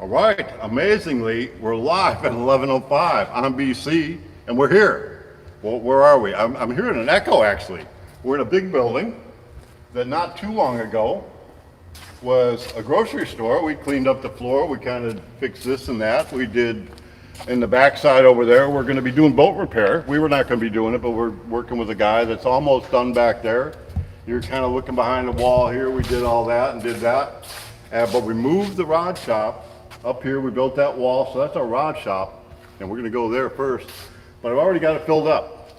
All right, amazingly, we're live at 11:05 on BC, and we're here. Well, where are we? I'm hearing an echo, actually. We're in a big building that not too long ago was a grocery store. We cleaned up the floor, we kind of fixed this and that. We did, in the backside over there, we're going to be doing boat repair. We were not going to be doing it, but we're working with a guy that's almost done back there. You're kind of looking behind the wall here. We did all that and did that. But we moved the rod shop up here. We built that wall, so that's our rod shop, and we're going to go there first. But I've already got it filled up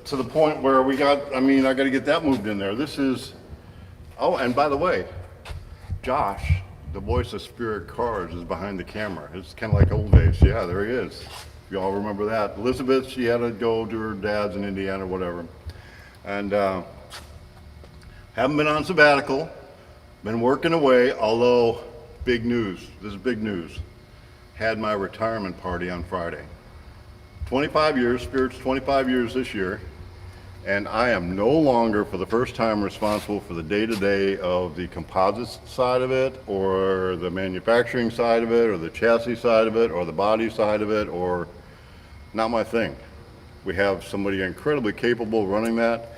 to the point where I got to get that moved in there. This is, oh, and by the way, Josh, the voice of Spirit Cars, is behind the camera. It's kind of like old days. Yeah, there he is. If you all remember that. Elizabeth, she had to go to her dad's in Indiana or whatever. And haven't been on sabbatical, been working away, although big news, this is big news. Had my retirement party on Friday. 25 years, Spirit's 25 years this year, and I am no longer, for the first time, responsible for the day-to-day of the composites side of it, or the manufacturing side of it, or the chassis side of it, or the body side of it, or not my thing. We have somebody incredibly capable running that.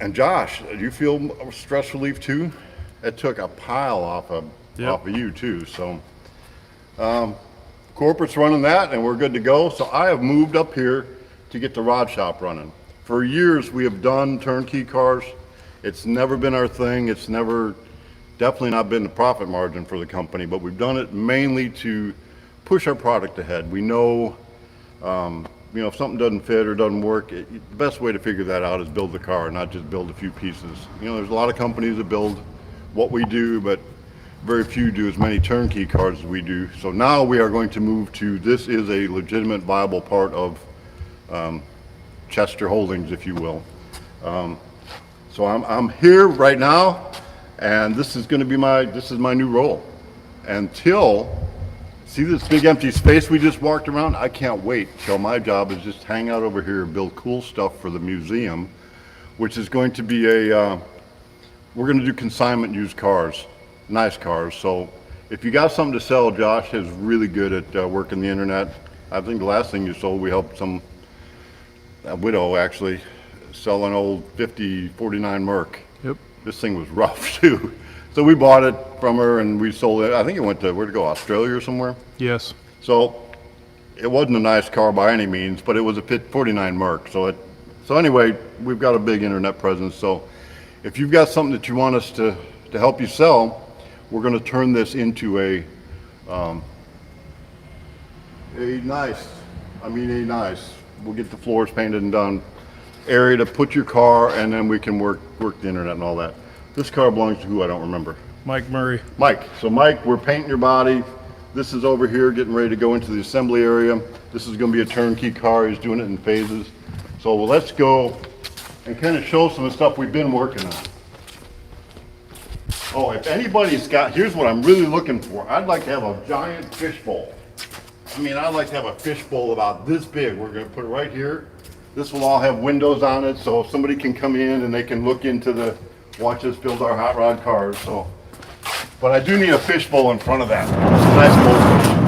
And Josh, do you feel stress relief too? It took a pile off of you too. So corporate's running that and we're good to go. So I have moved up here to get the rod shop running. For years we have done turnkey cars. It's never been our thing. It's definitely not been the profit margin for the company, but we've done it mainly to push our product ahead. We know, if something doesn't fit or doesn't work, the best way to figure that out is build the car, not just build a few pieces. There's a lot of companies that build what we do, but very few do as many turnkey cars as we do. So now we are going to move to, this is a legitimate, viable part of Chester Holdings, if you will. So I'm here right now, and this is going to be my new role. See this big empty space we just walked around? I can't wait till my job is just hang out over here and build cool stuff for the museum, which is going to be we're going to do consignment used cars, nice cars. So if you got something to sell, Josh is really good at working the internet. I think the last thing you sold, we helped a widow actually sell an old 5049 Merc. Yep. This thing was rough too. So we bought it from her and we sold it. I think it went to, where'd it go, Australia or somewhere? Yes. So it wasn't a nice car by any means, but it was a 49 Merc. So anyway, we've got a big internet presence. So if you've got something that you want us to help you sell, we're going to turn this into a nice, we'll get the floors painted and done, area to put your car, and then we can work the internet and all that. This car belongs to who? I don't remember. Mike Murray. Mike. So Mike, we're painting your body. This is over here getting ready to go into the assembly area. This is going to be a turnkey car. He's doing it in phases. So let's go and kind of show some of the stuff we've been working on. Oh, if anybody's here's what I'm really looking for. I'd like to have a giant fishbowl. I'd like to have a fishbowl about this big. We're going to put it right here. This will all have windows on it, so somebody can come in and they can look into watch us build our hot rod cars. But I do need a fishbowl in front of that. Nice goldfish.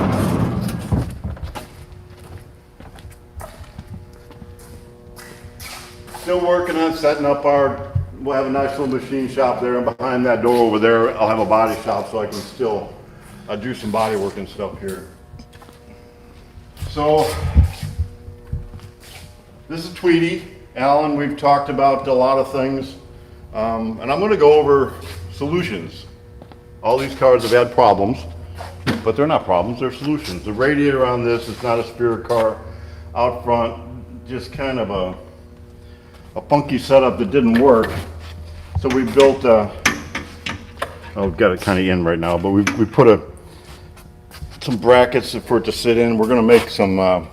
Still working on setting up we'll have a nice little machine shop there, and behind that door over there, I'll have a body shop so I can still do some body work and stuff here. So, this is Tweety. Alan, we've talked about a lot of things, and I'm going to go over solutions. All these cars have had problems, but they're not problems, they're solutions. The radiator on this is not a Spirit car out front, just kind of a funky setup that didn't work. So we built we've got it kind of in right now, but we put some brackets for it to sit in. We're going to make some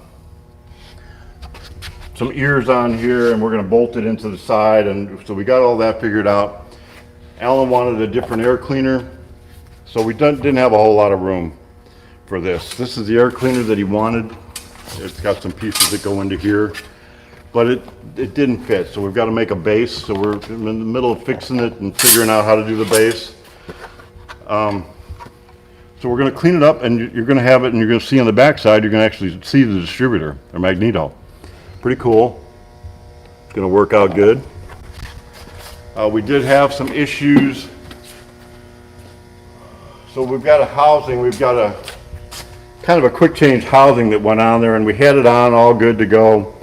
ears on here, and we're going to bolt it into the side, and so we got all that figured out. Alan wanted a different air cleaner, so we didn't have a whole lot of room for this. This is the air cleaner that he wanted. It's got some pieces that go into here, but it didn't fit, so we've got to make a base. So we're in the middle of fixing it and figuring out how to do the base. So we're going to clean it up, and you're going to have it, and you're going to see on the back side, you're going to actually see the distributor, or magneto. Pretty cool. It's going to work out good. We did have some issues. So we've got a housing, we've got a kind of a quick change housing that went on there, and we had it on all good to go.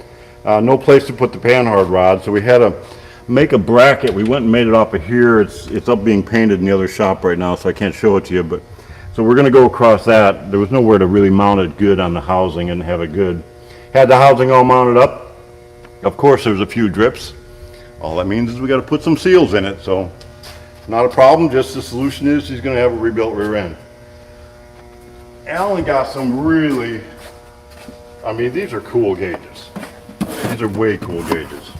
No place to put the panhard rod, so we had to make a bracket. We went and made it off of here. It's up being painted in the other shop right now, so I can't show it to you, but so we're going to go across that. There was nowhere to really mount it good on the housing and have it good. Had the housing all mounted up. Of course, there's a few drips. All that means is we got to put some seals in it, so not a problem. Just the solution is he's going to have a rebuilt rear end. Alan got some really, I mean, these are cool gauges. These are way cool gauges.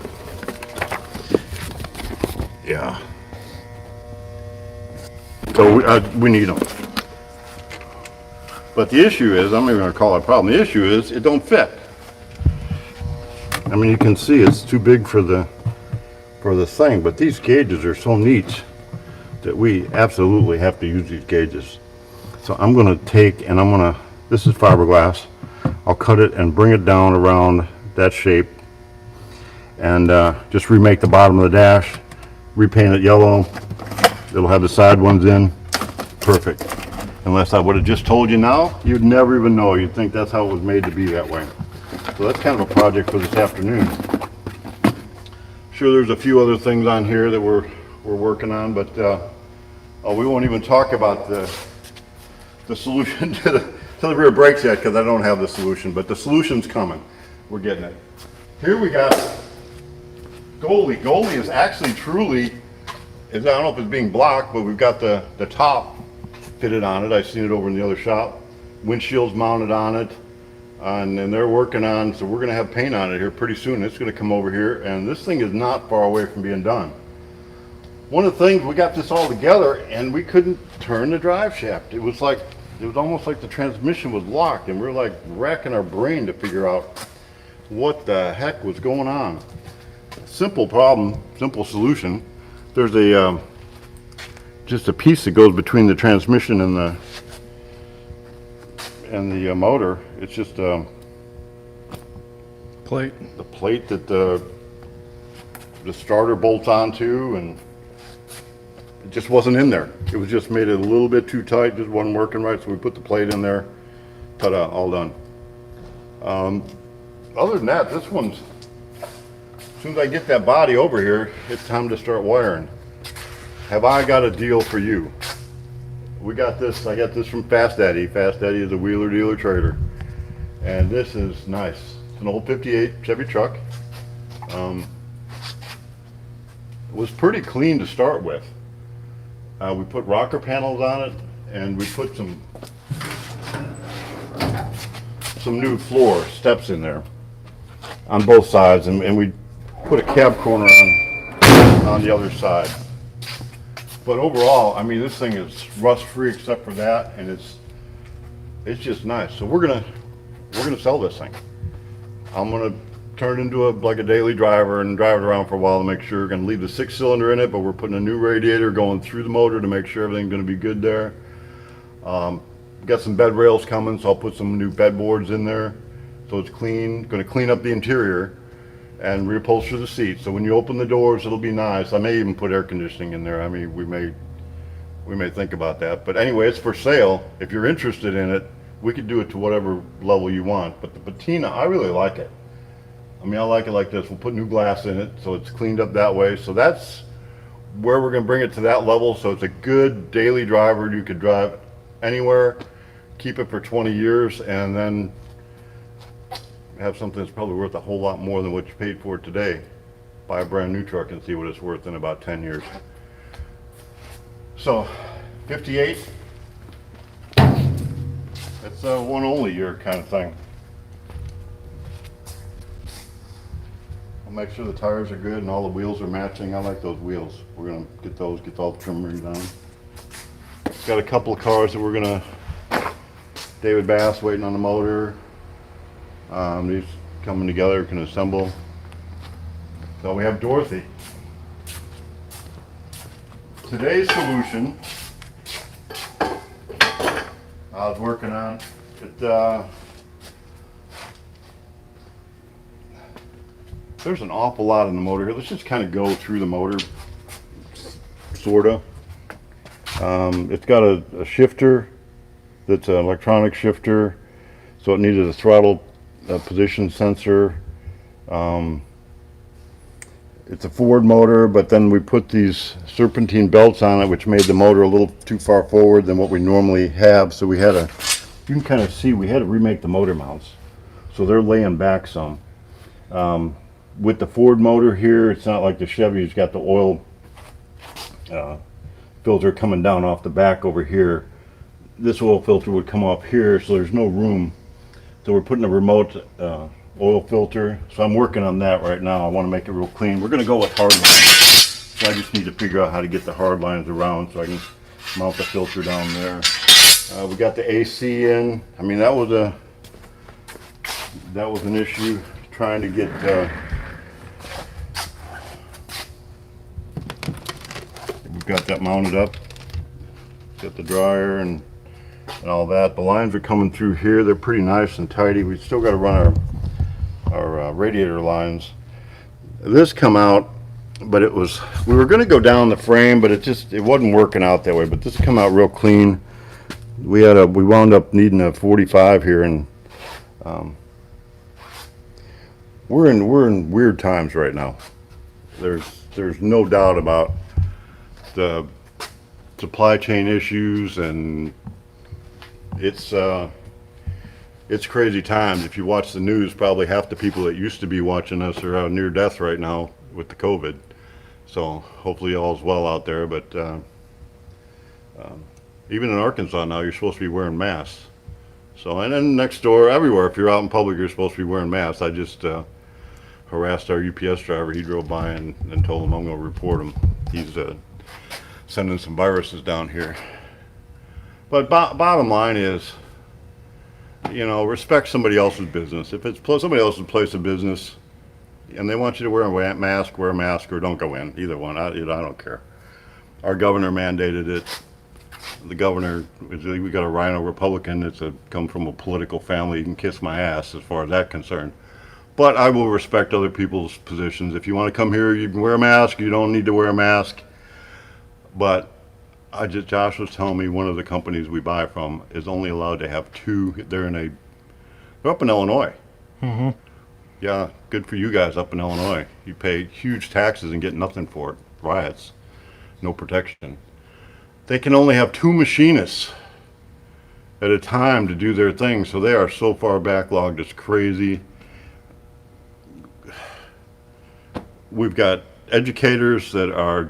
Yeah. So we need them. But the issue is, I'm not even going to call it a problem. The issue is it don't fit. I mean, you can see it's too big for the thing, but these gauges are so neat that we absolutely have to use these gauges. So I'm going to take, and this is fiberglass. I'll cut it and bring it down around that shape, and just remake the bottom of the dash, repaint it yellow. It'll have the side ones in. Perfect. Unless I would have just told you now, you'd never even know. You'd think that's how it was made to be that way. So that's kind of a project for this afternoon. Sure, there's a few other things on here that we're working on, but we won't even talk about the solution to the rear brakes yet, because I don't have the solution. But the solution's coming. We're getting it. Here we got Goalie. Goalie is actually truly, I don't know if it's being blocked, but we've got the top fitted on it. I've seen it over in the other shop. Windshield's mounted on it, and they're working on, so we're going to have paint on it here pretty soon. It's going to come over here, and this thing is not far away from being done. One of the things, we got this all together, and we couldn't turn the drive shaft. It was almost like the transmission was locked, and we were like racking our brain to figure out what the heck was going on. Simple problem, simple solution. There's just a piece that goes between the transmission and the motor. It's just plate. The plate that the starter bolts onto, and it just wasn't in there. It was just made it a little bit too tight, just wasn't working right, so we put the plate in there. Ta-da, all done. Other than that, this one's, as soon as I get that body over here, it's time to start wiring. Have I got a deal for you? We got this, I got this from Fast Daddy. Fast Daddy is a wheeler dealer trader. And this is nice. It's an old 58 Chevy truck. It was pretty clean to start with. We put rocker panels on it, and we put some new floor steps in there on both sides, and we put a cab corner on the other side. But overall, I mean, this thing is rust-free except for that, and it's just nice. So we're gonna sell this thing. I'm gonna turn it into like a daily driver and drive it around for a while to make sure. We're gonna leave the 6-cylinder in it, but we're putting a new radiator going through the motor to make sure everything's gonna be good there. Got some bed rails coming, so I'll put some new bed boards in there, so it's clean. Gonna clean up the interior and reupholster the seats, so when you open the doors, it'll be nice. I may even put air conditioning in there. I mean, we may think about that. But anyway, it's for sale. If you're interested in it, we could do it to whatever level you want. But the patina, I really like it. I mean, I like it like this. We'll put new glass in it, so it's cleaned up that way. So that's where we're gonna bring it to that level. So it's a good daily driver. You could drive anywhere, keep it for 20 years, and then have something that's probably worth a whole lot more than what you paid for it today. Buy a brand new truck and see what it's worth in about 10 years. So 58, it's a one only year kind of thing. I'll make sure the tires are good and all the wheels are matching. I like those wheels. We're gonna get those, get all the trim rings on. Got a couple of cars that we're gonna, David Bass waiting on the motor. These coming together, can assemble. So we have Dorothy. Today's solution I was working on. There's an awful lot in the motor here. Let's just kind of go through the motor, sorta. It's got a shifter that's an electronic shifter, so it needed a throttle position sensor. It's a Ford motor, but then we put these serpentine belts on it, which made the motor a little too far forward than what we normally have. So we had to, you can kind of see, we had to remake the motor mounts. So they're laying back some. With the Ford motor here, it's not like the Chevy. It's got the oil filter coming down off the back over here. This oil filter would come up here, so there's no room. So we're putting a remote oil filter. So I'm working on that right now. I want to make it real clean. We're going to go with hard lines. So I just need to figure out how to get the hard lines around so I can mount the filter down there. We got the AC in. I mean, that was an issue trying to get we've got that mounted up. Got the dryer and all that. The lines are coming through here. They're pretty nice and tidy. We still got to run our radiator lines. This come out, but we were going to go down the frame, but it wasn't working out that way. But this come out real clean. We wound up needing a 45 here, and we're in weird times right now. There's no doubt about the supply chain issues, and it's crazy times. If you watch the news, probably half the people that used to be watching us are out near death right now with the COVID. So hopefully all's well out there. But even in Arkansas now, you're supposed to be wearing masks. So, and then next door, everywhere, if you're out in public, you're supposed to be wearing masks. I just harassed our UPS driver. He drove by and told him I'm going to report him. He's sending some viruses down here. But bottom line is, respect somebody else's business. If it's somebody else's place of business and they want you to wear a mask or don't go in. Either one. I don't care. Our governor mandated it. The governor, we got a rhino Republican that's come from a political family. You can kiss my ass as far as that's concerned. But I will respect other people's positions. If you want to come here, you can wear a mask. You don't need to wear a mask. But Josh was telling me one of the companies we buy from is only allowed to have two. They're up in Illinois. Mm-hmm. Yeah, good for you guys up in Illinois. You pay huge taxes and get nothing for it. Riots, no protection. They can only have two machinists at a time to do their thing, so they are so far backlogged, it's crazy. We've got educators that are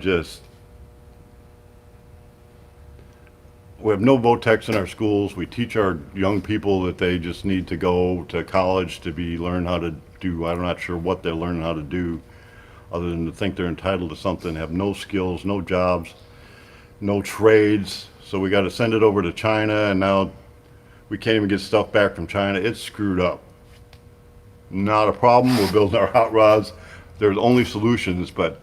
we have no VOTEX in our schools. We teach our young people that they just need to go to college to learn how to do, I'm not sure what they're learning how to do, other than to think they're entitled to something, have no skills, no jobs, no trades. So we got to send it over to China, and now we can't even get stuff back from China. It's screwed up. Not a problem. We're building our hot rods. There's only solutions, but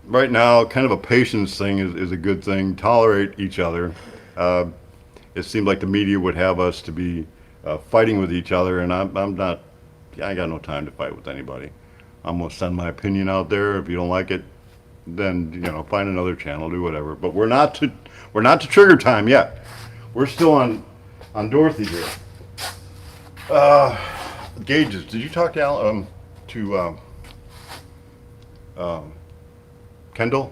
right now, kind of a patience thing is a good thing. Tolerate each other. It seemed like the media would have us to be fighting with each other, and I'm not. I got no time to fight with anybody. I'm gonna send my opinion out there. If you don't like it, then find another channel, do whatever. But we're not to trigger time yet. We're still on Dorothy here. Gauges. Did you talk to Kendall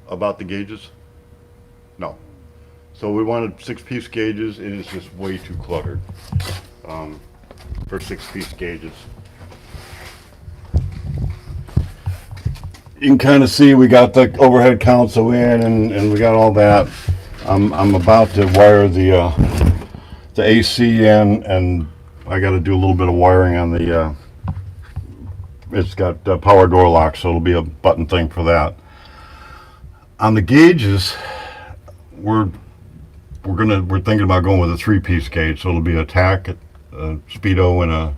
about the gauges? No. So we wanted 6-piece gauges. It is just way too cluttered for 6-piece gauges. You can kind of see we got the overhead console in, and we got all that. I'm about to wire the AC in, and I got to do a little bit of wiring on the. It's got power door lock, so it'll be a button thing for that. On the gauges, we're thinking about going with a 3-piece gauge, so it'll be a tack, a speedo,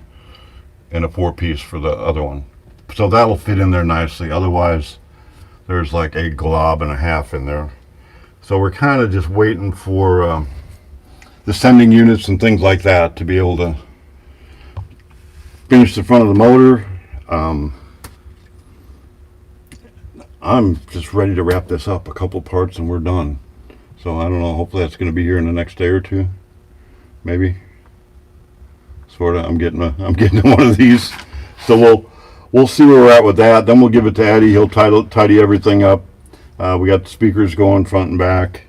and a 4-piece for the other one. So that'll fit in there nicely. Otherwise, there's like a glob and a half in there. So we're kind of just waiting for the sending units and things like that to be able to finish the front of the motor. I'm just ready to wrap this up, a couple parts and we're done. So I don't know, hopefully that's going to be here in the next day or two, maybe. Sort of. I'm getting one of these, so we'll see where we're at with that. Then we'll give it to Eddie. He'll tidy everything up. We got the speakers going front and back.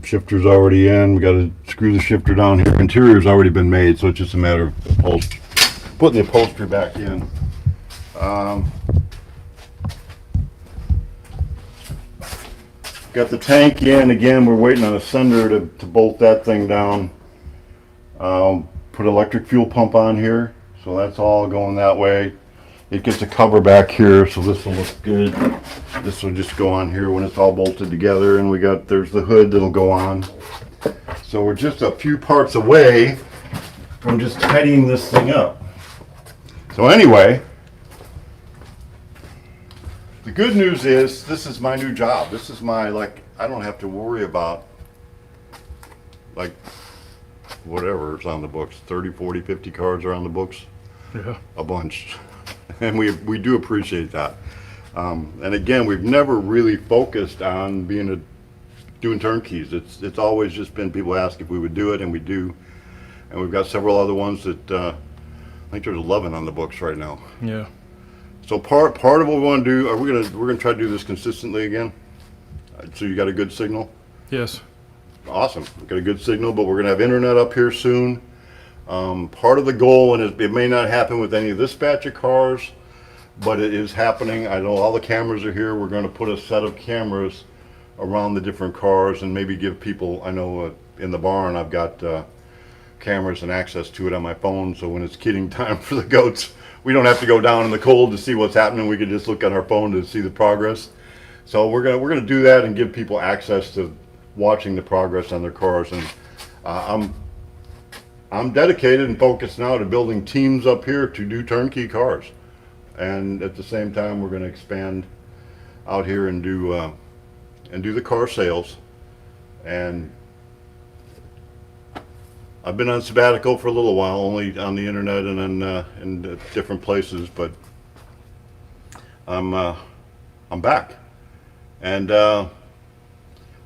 Shifter's already in. We got to screw the shifter down here. Interior's already been made, so it's just a matter of putting the upholstery back in. Got the tank in. Again, we're waiting on a sender to bolt that thing down. Put electric fuel pump on here, so that's all going that way. It gets a cover back here, so this will look good. This will just go on here when it's all bolted together, and there's the hood that'll go on. So we're just a few parts away from just tidying this thing up. So anyway, the good news is this is my new job. This is my, I don't have to worry about whatever is on the books. 30, 40, 50 cars are on the books. Yeah. A bunch. And we do appreciate that. And again, we've never really focused on doing turnkeys. It's always just been people ask if we would do it, and we do. And we've got several other ones that I think there's 11 on the books right now. Yeah. So part of what we want to do, we're gonna try to do this consistently again. So you got a good signal? Yes. Awesome. We've got a good signal, but we're going to have internet up here soon. Part of the goal, and it may not happen with any of this batch of cars, but it is happening. I know all the cameras are here. We're going to put a set of cameras around the different cars and maybe give people, I know in the barn I've got cameras and access to it on my phone, so when it's kidding time for the goats, we don't have to go down in the cold to see what's happening. We can just look on our phone to see the progress. So we're gonna do that and give people access to watching the progress on their cars. And I'm dedicated and focused now to building teams up here to do turnkey cars. And at the same time, we're going to expand out here and do the car sales. And I've been on sabbatical for a little while, only on the internet and in different places, but I'm back. And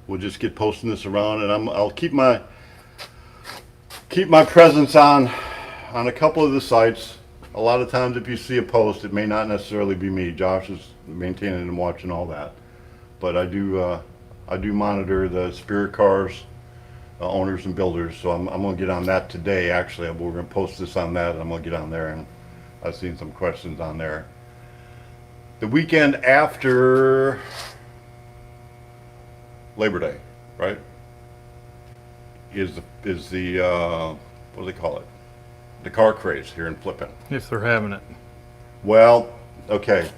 we'll just get posting this around, and I'll keep my presence on a couple of the sites. A lot of times if you see a post, it may not necessarily be me. Josh is maintaining and watching all that. But I do monitor the Spirit Cars owners and builders, so I'm going to get on that today. Actually, we're going to post this on that, and I'm going to get on there, and I've seen some questions on there. The weekend after Labor Day, right, is the what do they call it? The car craze here in Flippin. If they're having it. Well, okay,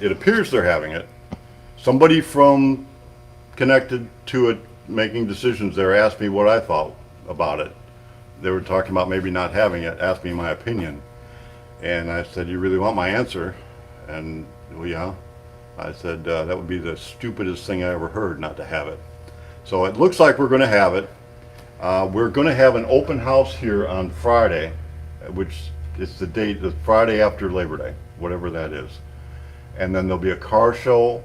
it appears they're having it. Somebody from connected to it making decisions there asked me what I thought about it. They were talking about maybe not having it, asked me my opinion. And I said, you really want my answer? And, well, yeah. I said, that would be the stupidest thing I ever heard, not to have it. So it looks like we're going to have it. We're going to have an open house here on Friday, which is the date, the Friday after Labor Day, whatever that is. And then there'll be a car show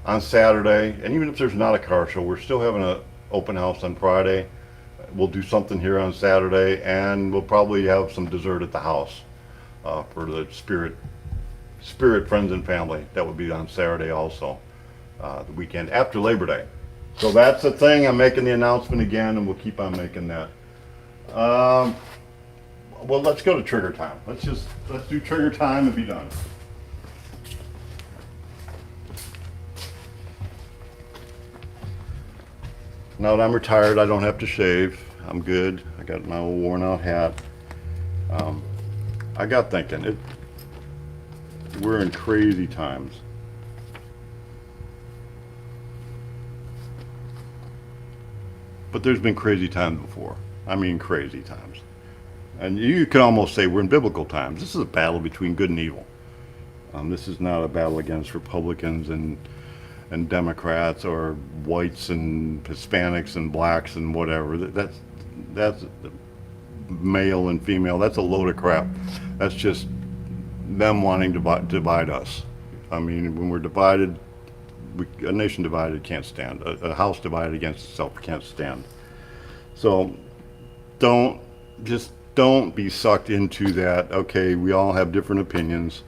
on Saturday. And even if there's not a car show, we're still having an open house on Friday. We'll do something here on Saturday, and we'll probably have some dessert at the house for the Spirit friends and family. That would be on Saturday also, the weekend after Labor Day. So that's the thing. I'm making the announcement again, and we'll keep on making that. Well, let's go to trigger time. Let's do trigger time and be done. Now that I'm retired, I don't have to shave. I'm good. I got my old worn out hat. I got thinking, we're in crazy times. But there's been crazy times before. I mean crazy times. And you could almost say we're in biblical times. This is a battle between good and evil. This is not a battle against Republicans and and Democrats or whites and Hispanics and blacks and whatever. That's male and female. That's a load of crap. That's just them wanting to divide us. I mean, when we're divided, a nation divided can't stand. A house divided against itself can't stand. So don't be sucked into that. Okay, we all have different opinions.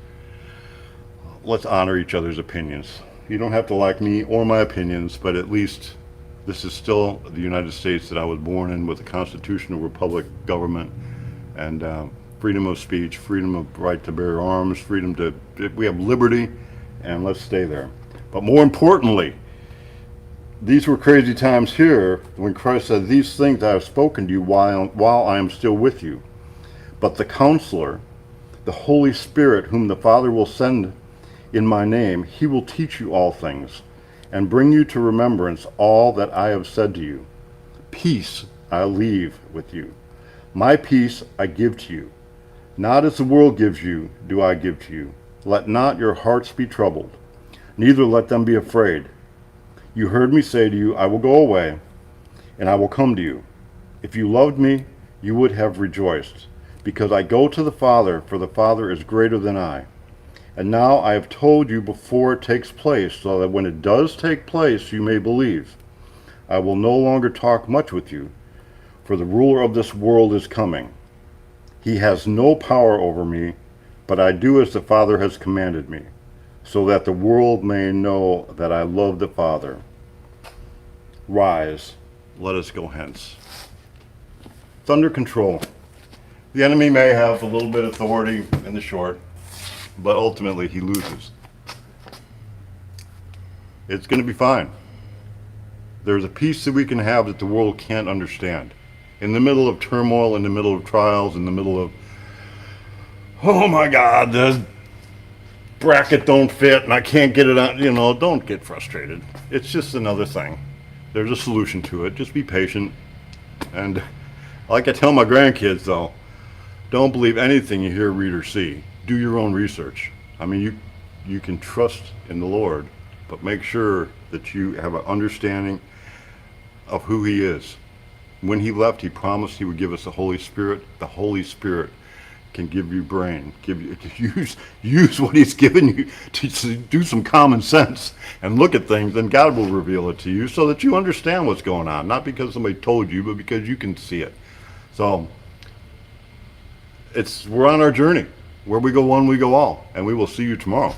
Let's honor each other's opinions. You don't have to like me or my opinions, but at least this is still the United States that I was born in, with a constitutional republic government and freedom of speech, freedom of right to bear arms, we have liberty, and let's stay there. But more importantly, these were crazy times here when Christ said, "These things I have spoken to you while I am still with you. But the Counselor, the Holy Spirit, whom the Father will send in my name, he will teach you all things and bring you to remembrance all that I have said to you. Peace I leave with you. My peace I give to you. Not as the world gives you, do I give to you. Let not your hearts be troubled, neither let them be afraid. You heard me say to you, I will go away, and I will come to you. If you loved me, you would have rejoiced, because I go to the Father, for the Father is greater than I. And now I have told you before it takes place, so that when it does take place, you may believe. I will no longer talk much with you, for the ruler of this world is coming. He has no power over me, but I do as the Father has commanded me, so that the world may know that I love the Father. Rise, let us go hence." It's under control. The enemy may have a little bit of authority in the short, but ultimately he loses. It's going to be fine. There's a peace that we can have that the world can't understand. In the middle of turmoil, in the middle of trials, in the middle of, oh my God, the bracket don't fit and I can't get it on, don't get frustrated. It's just another thing. There's a solution to it. Just be patient. And like I tell my grandkids though, don't believe anything you hear, read, or see. Do your own research. I mean, you can trust in the Lord, but make sure that you have an understanding of who he is. When he left, he promised he would give us the Holy Spirit. The Holy Spirit can give you brain, use what he's given you to do some common sense and look at things, and God will reveal it to you so that you understand what's going on, not because somebody told you, but because you can see it. So we're on our journey. Where we go one, we go all, and we will see you tomorrow.